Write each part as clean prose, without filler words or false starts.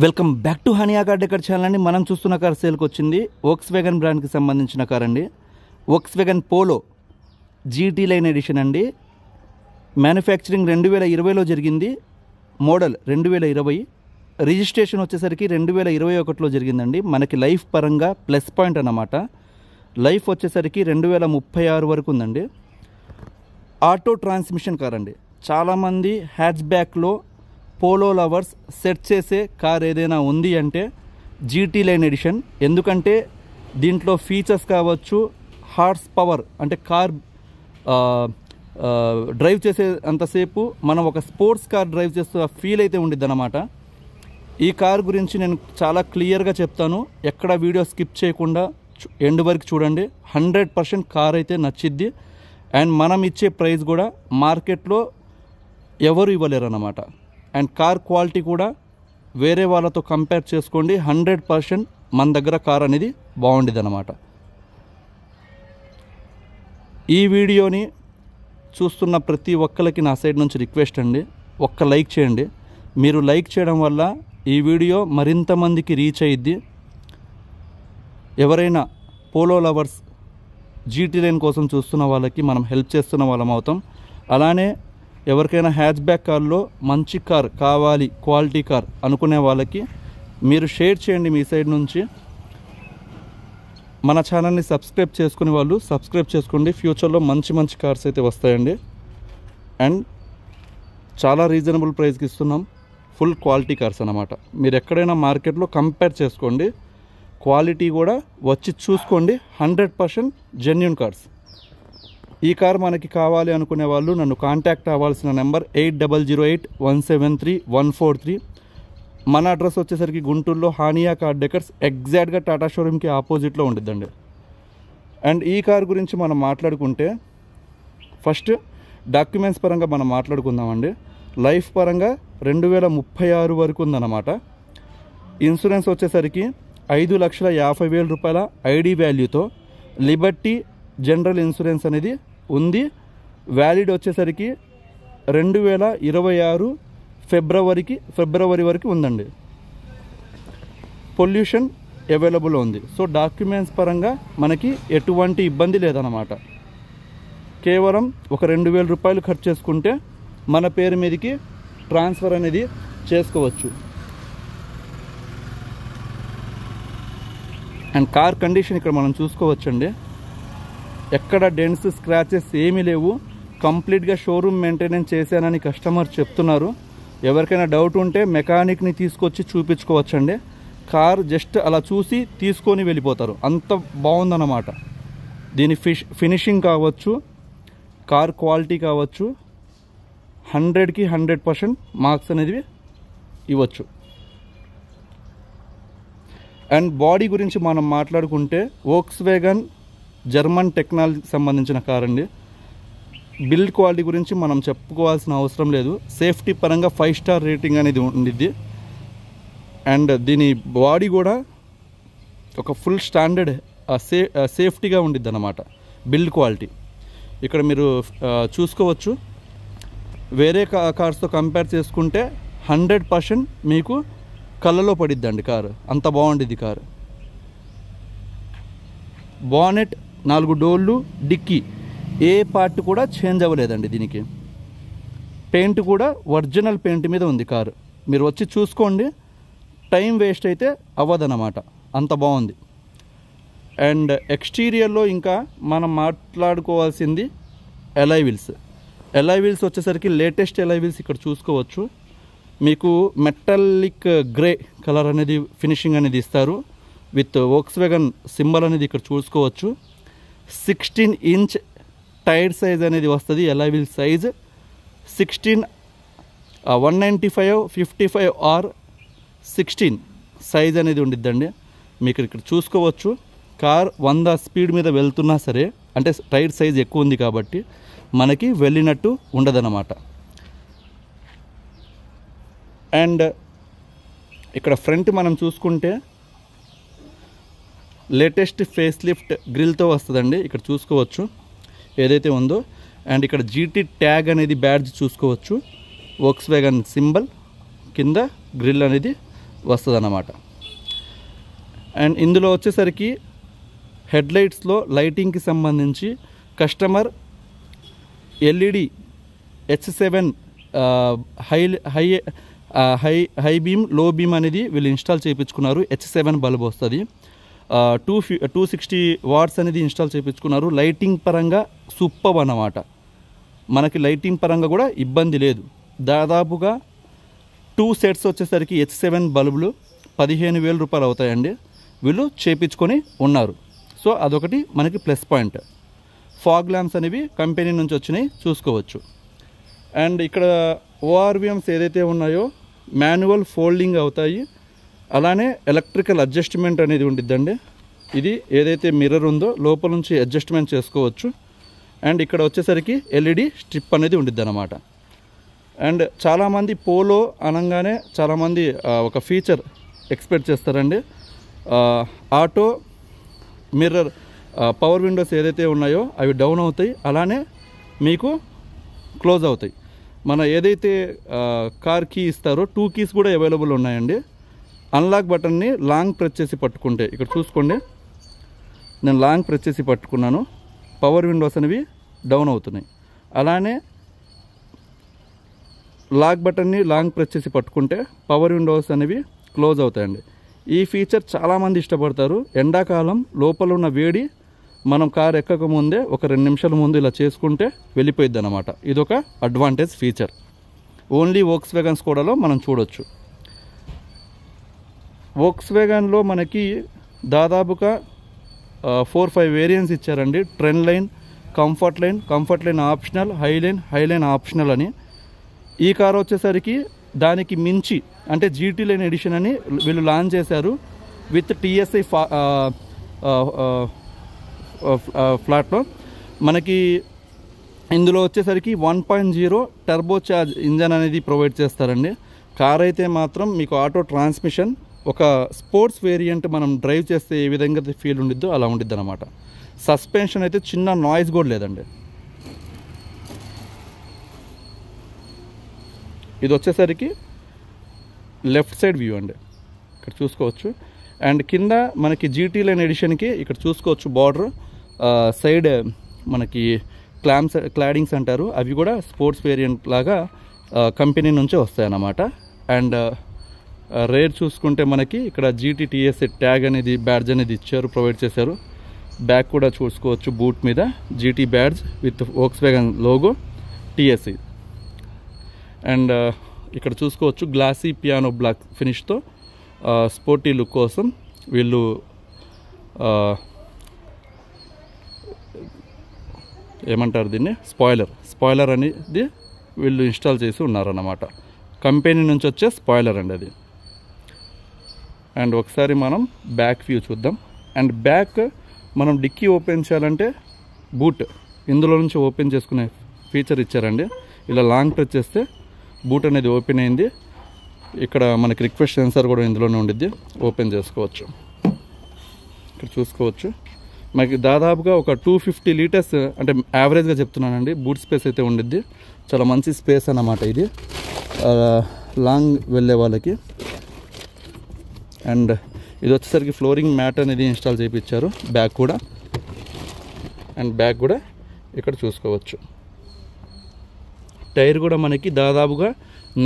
Welcome back to Hania car decor channel అండి. మనం చూస్తున్న కార్ సేల్కి వచ్చింది వోక్స్వేగన్ బ్రాండ్కి సంబంధించిన కార్ అండి. వోక్స్వేగన్ పోలో జీటీ లైన్ ఎడిషన్ అండి. మ్యానుఫ్యాక్చరింగ్ 2020లో జరిగింది, మోడల్ 2020, రిజిస్ట్రేషన్ వచ్చేసరికి 2021లో జరిగిందండి. మనకి లైఫ్ పరంగా ప్లస్ పాయింట్ అన్నమాట. లైఫ్ వచ్చేసరికి 2036 వరకు ఉందండి. ఆటో ట్రాన్స్మిషన్ కార్ అండి. చాలామంది హ్యాచ్ బ్యాక్లో పోలో లవర్స్ సెట్ చేసే కార్ ఏదైనా ఉంది అంటే జీటీ లైన్ ఎడిషన్. ఎందుకంటే దీంట్లో ఫీచర్స్ కావచ్చు, హార్స్ పవర్ అంటే కార్ డ్రైవ్ చేసే అంతసేపు మనం ఒక స్పోర్ట్స్ కార్ డ్రైవ్ చేస్తూ ఫీల్ అయితే ఉండిద్ది అన్నమాట. ఈ కార్ గురించి నేను చాలా క్లియర్గా చెప్తాను, ఎక్కడ వీడియో స్కిప్ చేయకుండా ఎండ్ వరకు చూడండి. 100% కార్ అయితే నచ్చిద్ది. అండ్ మనం ఇచ్చే ప్రైస్ కూడా మార్కెట్లో ఎవరు ఇవ్వలేరు అన్నమాట. అండ్ కార్ క్వాలిటీ కూడా వేరే వాళ్ళతో కంపేర్ చేసుకోండి, 100% మన దగ్గర కార్ అనేది బాగుండేది అన్నమాట. ఈ వీడియోని చూస్తున్న ప్రతి ఒక్కరికి నా సైడ్ నుంచి రిక్వెస్ట్ అండి, ఒక్క లైక్ చేయండి. మీరు లైక్ చేయడం వల్ల ఈ వీడియో మరింత మందికి రీచ్ అయ్యిద్ది. ఎవరైనా పోలో లవర్స్ జీటీ లైన్ కోసం చూస్తున్న వాళ్ళకి మనం హెల్ప్ చేస్తున్న వాళ్ళం అవుతాం. అలానే ఎవరికైనా హ్యాచ్ బ్యాక్ కార్లో మంచి కార్ కావాలి, క్వాలిటీ కార్ అనుకునే వాళ్ళకి మీరు షేర్ చేయండి మీ సైడ్ నుంచి. మన ఛానల్ని సబ్స్క్రైబ్ చేసుకునే వాళ్ళు సబ్స్క్రైబ్ చేసుకోండి. ఫ్యూచర్లో మంచి మంచి కార్స్ అయితే వస్తాయండి. అండ్ చాలా రీజనబుల్ ప్రైస్కి ఇస్తున్నాం, ఫుల్ క్వాలిటీ కార్స్ అన్నమాట. మీరు ఎక్కడైనా మార్కెట్లో కంపేర్ చేసుకోండి, క్వాలిటీ కూడా వచ్చి చూసుకోండి. 100% జెన్యూన్ కార్స్. ఈ కార్ మనకి కావాలి అనుకునే వాళ్ళు నన్ను కాంటాక్ట్ అవ్వాల్సిన నెంబర్ 8008173143. మన అడ్రస్ వచ్చేసరికి గుంటూరులో హానియా కార్ డెకర్స్ ఎగ్జాక్ట్గా టాటా షోరూమ్కి ఆపోజిట్లో ఉండిద్దండి. అండ్ ఈ కార్ గురించి మనం మాట్లాడుకుంటే ఫస్ట్ డాక్యుమెంట్స్ పరంగా మనం మాట్లాడుకుందామండి. లైఫ్ పరంగా 2036 వరకు ఉందన్నమాట. ఇన్సూరెన్స్ వచ్చేసరికి 5,50,000 రూపాయల ఐడి వాల్యూతో లిబర్టీ జనరల్ ఇన్సూరెన్స్ అనేది ఉంది. వ్యాలిడ్ వచ్చేసరికి 2026 ఫిబ్రవరి వరకు ఉందండి. పొల్యూషన్ అవైలబుల్ ఉంది. సో డాక్యుమెంట్స్ పరంగా మనకి ఎటువంటి ఇబ్బంది లేదన్నమాట. కేవలం ఒక 2,000 రూపాయలు ఖర్చు చేసుకుంటే మన పేరు మీదకి ట్రాన్స్ఫర్ అనేది చేసుకోవచ్చు. అండ్ కార్ కండిషన్ ఇక్కడ మనం చూసుకోవచ్చండి. ఎక్కడ డెంట్స్, స్క్రాచెస్ ఏమీ లేవు. కంప్లీట్గా షోరూమ్ మెయింటెనెన్స్ చేశానని కస్టమర్ చెప్తున్నారు. ఎవరికైనా డౌట్ ఉంటే మెకానిక్ని తీసుకొచ్చి చూపించుకోవచ్చండి. కార్ జస్ట్ అలా చూసి తీసుకొని వెళ్ళిపోతారు, అంత బాగుందన్నమాట. దీని ఫినిషింగ్ కావచ్చు, కార్ క్వాలిటీ కావచ్చు, 100కి 100% మార్క్స్ అనేది ఇవ్వచ్చు. అండ్ బాడీ గురించి మనం మాట్లాడుకుంటే వోక్స్వేగన్ జర్మన్ టెక్నాలజీకి సంబంధించిన కార్ అండి. బిల్డ్ క్వాలిటీ గురించి మనం చెప్పుకోవాల్సిన అవసరం లేదు. సేఫ్టీ పరంగా 5 స్టార్ రేటింగ్ అనేది ఉండిద్ది. అండ్ దీని బాడీ కూడా ఒక ఫుల్ స్టాండర్డ్ సేఫ్టీగా ఉండిద్ది అన్నమాట. బిల్డ్ క్వాలిటీ ఇక్కడ మీరు చూసుకోవచ్చు. వేరే కార్స్తో కంపేర్ చేసుకుంటే 100% మీకు కళ్ళలో పడిద్దండి కారు, అంత బాగుండిద్ది కారు. బానెట్, 4 డోర్లు, డిక్కీ ఏ పార్ట్ కూడా చేంజ్ అవ్వలేదండి. దీనికి పెయింట్ కూడా ఒరిజినల్ పెయింట్ మీద ఉంది కారు. మీరు వచ్చి చూసుకోండి, టైం వేస్ట్ అయితే అవ్వదన్నమాట, అంత బాగుంది. అండ్ ఎక్స్టీరియర్లో ఇంకా మనం మాట్లాడుకోవాల్సింది ఎలాయ్ వీల్స్. ఎలాయ్ వీల్స్ వచ్చేసరికి లేటెస్ట్ ఎలాయ్ వీల్స్ ఇక్కడ చూసుకోవచ్చు. మీకు మెటాలిక్ గ్రే కలర్ అనేది ఫినిషింగ్ అనేది ఇస్తారు. విత్ వోక్స్వేగన్ సింబల్ అనేది ఇక్కడ చూసుకోవచ్చు. 16 ఇంచ్ టైర్ సైజ్ అనేది వస్తుంది. ఎలాయ్ వీల్ సైజ్ 16, 195, 55 16 సైజ్ అనేది ఉండిద్దండి. మీకు ఇక్కడ చూసుకోవచ్చు. కార్ 100 స్పీడ్ మీద వెళ్తున్నా సరే, అంటే టైర్ సైజ్ ఎక్కువ ఉంది కాబట్టి మనకి వెళ్ళినట్టు ఉండదన్నమాట. అండ్ ఇక్కడ ఫ్రంట్ మనం చూసుకుంటే లేటెస్ట్ ఫేస్ లిఫ్ట్ గ్రిల్తో వస్తుందండి. ఇక్కడ చూసుకోవచ్చు ఏదైతే ఉందో. అండ్ ఇక్కడ జీటీ ట్యాగ్ అనేది బ్యాడ్జ్ చూసుకోవచ్చు. వోక్స్వేగన్ సింబల్ కింద గ్రిల్ అనేది వస్తుంది అన్నమాట. అండ్ ఇందులో వచ్చేసరికి హెడ్లైట్స్లో లైటింగ్కి సంబంధించి customer LED H7 high beam లో బీమ్ అనేది వీళ్ళు ఇన్స్టాల్ చేయించుకున్నారు. H7 బల్బ్ వస్తుంది. 260 వాట్స్ అనేది ఇన్స్టాల్ చేయించుకున్నారు. లైటింగ్ పరంగా సూపర్ అన్నమాట. మనకి లైటింగ్ పరంగా కూడా ఇబ్బంది లేదు. దాదాపుగా 2 సెట్స్ వచ్చేసరికి H7 బల్బులు 15,000 రూపాయలు అవుతాయండి. వీళ్ళు చేయించుకొని ఉన్నారు. సో అదొకటి మనకి ప్లస్ పాయింట్. ఫాగ్ ల్యాంప్స్ అనేవి కంపెనీ నుంచి వచ్చినాయి, చూసుకోవచ్చు. అండ్ ఇక్కడ ORVMs ఏదైతే ఉన్నాయో మాన్యువల్ ఫోల్డింగ్ అవుతాయి. అలానే ఎలక్ట్రికల్ అడ్జస్ట్మెంట్ అనేది ఉండిద్దండి. ఇది ఏదైతే మిర్రర్ ఉందో లోపల నుంచి అడ్జస్ట్మెంట్ చేసుకోవచ్చు. అండ్ ఇక్కడ వచ్చేసరికి ఎల్ఈడి స్ట్రిప్ అనేది ఉండిద్ది అన్నమాట. అండ్ చాలామంది పోలో అనగానే చాలామంది ఒక ఫీచర్ ఎక్స్పెక్ట్ చేస్తారండి. ఆటో మిర్రర్ పవర్ విండోస్ ఏదైతే ఉన్నాయో అవి డౌన్ అవుతాయి, అలానే మీకు క్లోజ్ అవుతాయి. మన ఏదైతే కార్ కీ ఇస్తారో 2 కీస్ కూడా అవైలబుల్ ఉన్నాయండి. అన్లాక్ బటన్ని లాంగ్ ప్రెస్ చేసి పట్టుకుంటే, ఇక్కడ చూసుకోండి, నేను లాంగ్ ప్రెస్ చేసి పట్టుకున్నాను, పవర్ విండోస్ అనేవి డౌన్ అవుతున్నాయి. అలానే లాక్ బటన్ని లాంగ్ ప్రెస్ చేసి పట్టుకుంటే పవర్ విండోస్ అనేవి క్లోజ్ అవుతాయండి. ఈ ఫీచర్ చాలామంది ఇష్టపడతారు. ఎండాకాలం లోపల ఉన్న వేడి మనం కార్ ఎక్కక ముందే ఒక 2 నిమిషాల ముందు ఇలా చేసుకుంటే వెళ్ళిపోయిద్ది అన్నమాట. ఇదొక అడ్వాంటేజ్ ఫీచర్. ఓన్లీ వోక్స్వ్యాగన్ స్కోడాలో మనం చూడొచ్చు. వోక్స్వ్యాగన్లో మనకి దాదాపుగా 4-5 వేరియంట్స్ ఇచ్చారండి. Trend line, comfort line optional, high line optional అని. ఈ కార్ వచ్చేసరికి దానికి మించి అంటే GT లైన్ ఎడిషన్ అని వీళ్ళు లాంచ్ చేశారు విత్ TSI ఫ్లాట్లో. మనకి ఇందులో వచ్చేసరికి 1.0 టర్బో చార్జ్ ఇంజన్ అనేది ప్రొవైడ్ చేస్తారండి. కార్ అయితే మాత్రం మీకు ఆటో ట్రాన్స్మిషన్, ఒక స్పోర్ట్స్ వేరియంట్ మనం డ్రైవ్ చేస్తే ఏ విధంగా ఫీల్ ఉండిద్దో అలా ఉండిద్ది అనమాట. సస్పెన్షన్ అయితే చిన్న నాయిస్ కూడా లేదండి. ఇది వచ్చేసరికి లెఫ్ట్ సైడ్ వ్యూ అండి, ఇక్కడ చూసుకోవచ్చు. అండ్ కింద మనకి GT లైన్ ఎడిషన్కి ఇక్కడ చూసుకోవచ్చు బార్డర్ సైడ్ మనకి క్లాడింగ్స్ అంటారు, అవి కూడా స్పోర్ట్స్ వేరియంట్ లాగా కంపెనీ నుంచే వస్తాయన్నమాట. అండ్ రేర్ చూసుకుంటే మనకి ఇక్కడ GT TSI ట్యాగ్ అనేది బ్యాడ్జ్ అనేది ఇచ్చారు, ప్రొవైడ్ చేశారు. బ్యాక్ కూడా చూసుకోవచ్చు, బూట్ మీద GT badge with Volkswagen logo TSI. And ఇక్కడ చూసుకోవచ్చు గ్లాసీ పియానో బ్లాక్ ఫినిష్తో స్పోర్టీ లుక్ కోసం వీళ్ళు ఏమంటారు దీన్ని, స్పాయిలర్ అనేది వీళ్ళు ఇన్స్టాల్ చేసి ఉన్నారన్నమాట. కంపెనీ నుంచి వచ్చే స్పాయిలర్ అండి అది. అండ్ ఒకసారి మనం బ్యాక్ వ్యూ చూద్దాం. అండ్ బ్యాక్ మనం డిక్కీ ఓపెన్ చేయాలంటే బూట్ ఇందులో నుంచి ఓపెన్ చేసుకునే ఫీచర్ ఇచ్చారండి. ఇలా లాంగ్ ప్రెస్ చేస్తే బూట్ అనేది ఓపెన్ అయింది. ఇక్కడ మనకి రిక్వెస్ట్ సెన్సార్ కూడా ఇందులోనే ఉండిద్ది, ఓపెన్ చేసుకోవచ్చు. ఇక్కడ చూసుకోవచ్చు మనకి దాదాపుగా ఒక 250 లీటర్స్ అంటే యావరేజ్గా చెప్తున్నానండి బూట్ స్పేస్ అయితే ఉండిద్ది. చాలా మంచి స్పేస్ అన్నమాట ఇది లాంగ్ వెళ్ళే వాళ్ళకి. అండ్ ఇది వచ్చేసరికి ఫ్లోరింగ్ మ్యాట్ అనేది ఇన్స్టాల్ చేయించారు బ్యాక్ కూడా. అండ్ బ్యాక్ కూడా ఇక్కడ చూసుకోవచ్చు. టైర్ కూడా మనకి దాదాపుగా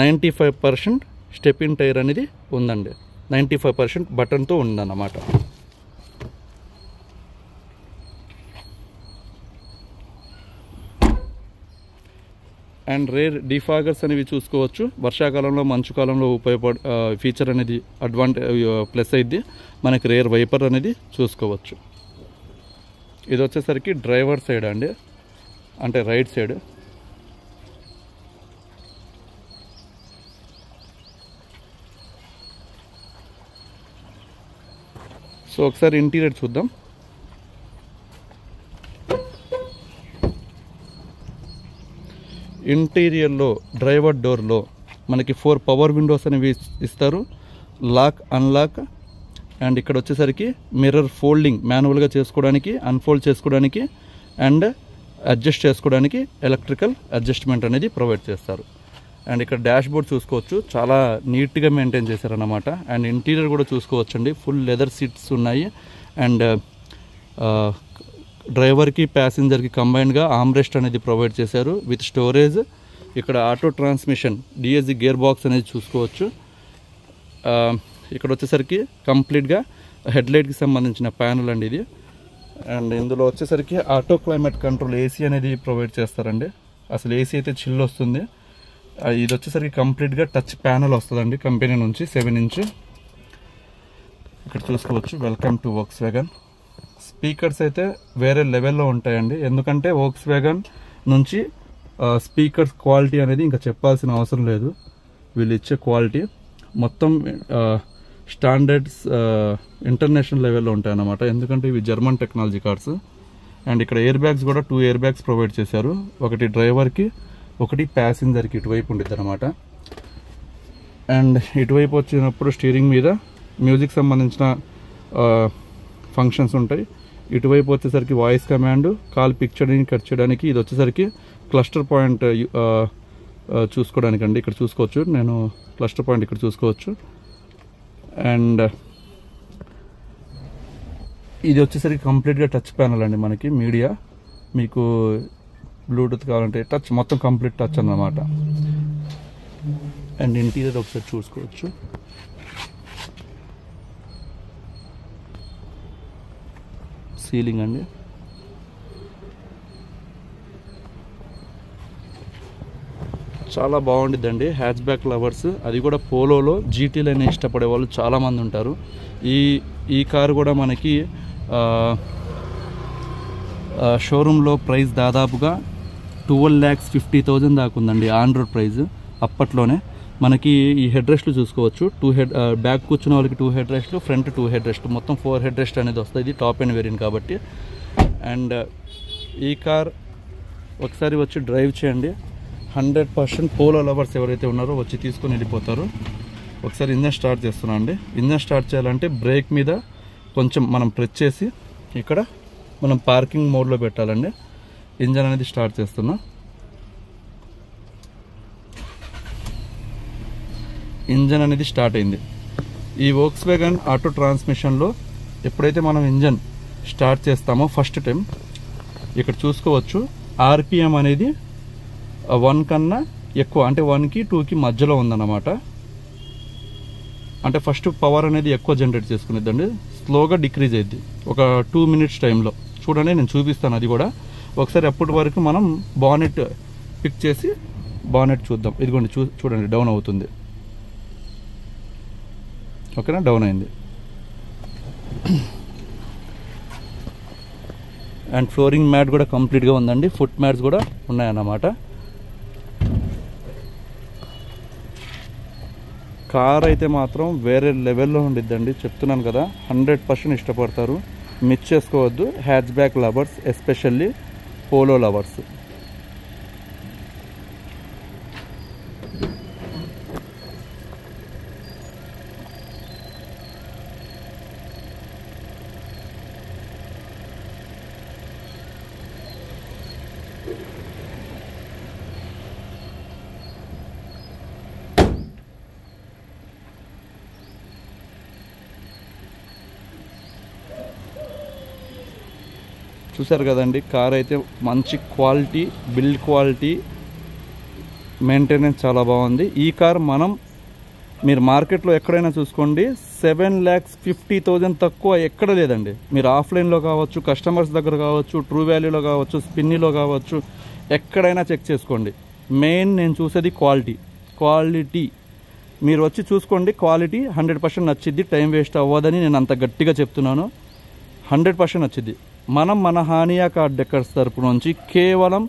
95% స్టెప్ ఇన్ టైర్ అనేది ఉందండి. 95% బటన్తో ఉందన్నమాట. అండ్ రేర్ డిఫాగర్స్ అనేవి చూసుకోవచ్చు. వర్షాకాలంలో మంచు కాలంలో ఫీచర్ అనేది ప్లస్ అయింది. మనకి రేర్ వైపర్ అనేది చూసుకోవచ్చు. ఇది వచ్చేసరికి డ్రైవర్ సైడ్ అండి, అంటే రైట్ సైడ్. సో ఒకసారి ఇంటీరియర్ చూద్దాం. ఇంటీరియర్లో డ్రైవర్ డోర్లో మనకి 4 పవర్ విండోస్ అనేవి ఇస్తారు, లాక్ అన్లాక్. అండ్ ఇక్కడ వచ్చేసరికి మిర్రర్ ఫోల్డింగ్ మాన్యువల్గా చేసుకోవడానికి, అన్ఫోల్డ్ చేసుకోవడానికి అండ్ అడ్జస్ట్ చేసుకోవడానికి ఎలక్ట్రికల్ అడ్జస్ట్మెంట్ అనేది ప్రొవైడ్ చేస్తారు. అండ్ ఇక్కడ డాష్ బోర్డ్ చూసుకోవచ్చు, చాలా నీట్గా మెయింటైన్ చేశారన్నమాట. అండ్ ఇంటీరియర్ కూడా చూసుకోవచ్చు అండి, ఫుల్ లెదర్ సీట్స్ ఉన్నాయి. అండ్ డ్రైవర్కి ప్యాసింజర్కి కంబైన్డ్గా ఆమ్రెస్ట్ అనేది ప్రొవైడ్ చేశారు విత్ స్టోరేజ్. ఇక్కడ auto transmission DSG gear box అనేది చూసుకోవచ్చు. ఇక్కడ వచ్చేసరికి కంప్లీట్గా హెడ్లైట్కి సంబంధించిన ప్యానల్ అండి ఇది. అండ్ ఇందులో వచ్చేసరికి ఆటో క్లైమేట్ కంట్రోల్ ఏసీ అనేది ప్రొవైడ్ చేస్తారండి. అసలు ఏసీ అయితే చిల్ వస్తుంది. ఇది వచ్చేసరికి కంప్లీట్గా టచ్ ప్యానల్ వస్తుందండి కంపెనీ నుంచి, 7 ఇంచ్. ఇక్కడ చూసుకోవచ్చు, వెల్కమ్ టు వోక్స్వ్యాగన్. స్పీకర్స్ అయితే వేరే లెవెల్లో ఉంటాయండి, ఎందుకంటే వోక్స్వ్యాగన్ నుంచి స్పీకర్స్ క్వాలిటీ అనేది ఇంకా చెప్పాల్సిన అవసరం లేదు. వీళ్ళు ఇచ్చే క్వాలిటీ మొత్తం స్టాండర్డ్స్ ఇంటర్నేషనల్ లెవెల్లో ఉంటాయన్నమాట, ఎందుకంటే ఇవి జర్మన్ టెక్నాలజీ కార్స్. అండ్ ఇక్కడ ఎయిర్ బ్యాగ్స్ కూడా 2 ఎయిర్ బ్యాగ్స్ ప్రొవైడ్ చేశారు, ఒకటి డ్రైవర్కి ఒకటి ప్యాసింజర్కి ఇటువైపు ఉండిద్ది అనమాట. అండ్ ఇటువైపు వచ్చినప్పుడు స్టీరింగ్ మీద మ్యూజిక్ సంబంధించిన ఫంక్షన్స్ ఉంటాయి. ఇటువైపు వచ్చేసరికి వాయిస్ కమాండ్, కాల్ పిక్ చేయడానికి కట్ చేయడానికి. ఇది వచ్చేసరికి క్లస్టర్ పాయింట్ చూసుకోవడానికి అండి. ఇక్కడ చూసుకోవచ్చు, నేను క్లస్టర్ పాయింట్ ఇక్కడ చూసుకోవచ్చు. అండ్ ఇది వచ్చేసరికి కంప్లీట్గా టచ్ ప్యానల్ అండి మనకి. మీడియా మీకు బ్లూటూత్ కావాలంటే టచ్, మొత్తం కంప్లీట్ టచ్ అన్నమాట. అండ్ ఇంటీరియర్ ఒకసారి చూసుకోవచ్చు. సీలింగ్ అండి, చాలా బాగుండిద్దండి. హ్యాచ్ బ్యాక్ లవర్స్, అది కూడా పోలోలో జీటీలైనా ఇష్టపడే వాళ్ళు చాలామంది ఉంటారు. ఈ కారు కూడా మనకి షోరూంలో ప్రైస్ దాదాపుగా 12,50,000 దాకా ఉందండి ఆన్ రోడ్ ప్రైస్. అప్పట్లోనే మనకి ఈ హెడ్ రెస్ట్లు చూసుకోవచ్చు, 2 హెడ్ బ్యాక్ కూర్చున్న వాళ్ళకి 2 హెడ్ రెస్ట్లు, ఫ్రంట్ 2 హెడ్ రెస్ట్, మొత్తం 4 హెడ్ రెస్ట్ అనేది వస్తుంది. ఇది టాప్ ఎండ్ వేరియంట్ కాబట్టి. అండ్ ఈ కార్ ఒకసారి వచ్చి డ్రైవ్ చేయండి, 100% పోలో లవర్స్ ఎవరైతే ఉన్నారో వచ్చి తీసుకొని వెళ్ళిపోతారు. ఒకసారి ఇంజన్ స్టార్ట్ చేస్తున్నా అండి. ఇంజన్ స్టార్ట్ చేయాలంటే బ్రేక్ మీద కొంచెం మనం ప్రెస్ చేసి ఇక్కడ మనం పార్కింగ్ మోడ్లో పెట్టాలండి. ఇంజన్ అనేది స్టార్ట్ చేస్తున్నా. ఇంజన్ అనేది స్టార్ట్ అయింది. ఈ వోక్స్వ్యాగన్ ఆటో ట్రాన్స్మిషన్లో ఎప్పుడైతే మనం ఇంజన్ స్టార్ట్ చేస్తామో ఫస్ట్ టైం ఇక్కడ చూసుకోవచ్చు, ఆర్పిఎం అనేది 1 కన్నా ఎక్కువ, అంటే 1కి 2కి మధ్యలో ఉందన్నమాట. అంటే ఫస్ట్ పవర్ అనేది ఎక్కువ జనరేట్ చేసుకునేదండి, స్లోగా డిక్రీజ్ అయ్యింది ఒక 2 మినిట్స్ టైంలో. చూడండి, నేను చూపిస్తాను అది కూడా ఒకసారి. అప్పటి వరకు మనం బానెట్ పిక్ చేసి బానెట్ చూద్దాం. ఇదిగోండి, చూడండి డౌన్ అవుతుంది. ఓకేనా, డౌన్ అయింది. అండ్ ఫ్లోరింగ్ మ్యాట్ కూడా కంప్లీట్గా ఉందండి, ఫుట్ మ్యాట్స్ కూడా ఉన్నాయన్నమాట. కార్ అయితే మాత్రం వేరే లెవెల్లో ఉండిద్దండి, చెప్తున్నాను కదా, 100% ఇష్టపడతారు. మిస్ చేసుకోవద్దు hatch back lovers, especially polo lovers. చూసారు కదండి, కార్ అయితే మంచి క్వాలిటీ, బిల్డ్ క్వాలిటీ, మెయింటెనెన్స్ చాలా బాగుంది. ఈ కార్ మీరు మార్కెట్లో ఎక్కడైనా చూసుకోండి, 7,50,000 తక్కువ ఎక్కడ లేదండి. మీరు ఆఫ్లైన్లో కావచ్చు, కస్టమర్స్ దగ్గర కావచ్చు, ట్రూ వాల్యూలో కావచ్చు, స్పిన్నీలో కావచ్చు, ఎక్కడైనా చెక్ చేసుకోండి. మెయిన్ నేను చూసేది క్వాలిటీ. మీరు వచ్చి చూసుకోండి, క్వాలిటీ 100% నచ్చిద్ది. టైం వేస్ట్ అవ్వదని నేను అంత గట్టిగా చెప్తున్నాను. 100% నచ్చిద్ది. మన హానియా కార్ డెకర్స్ తరపు నుంచి కేవలం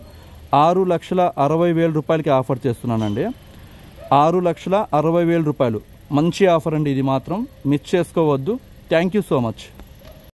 6,60,000 రూపాయలకి ఆఫర్ చేస్తున్నానండి. 6,60,000 రూపాయలు మంచి ఆఫర్ అండి, ఇది మాత్రం మిస్ చేసుకోవద్దు. Thank you so much.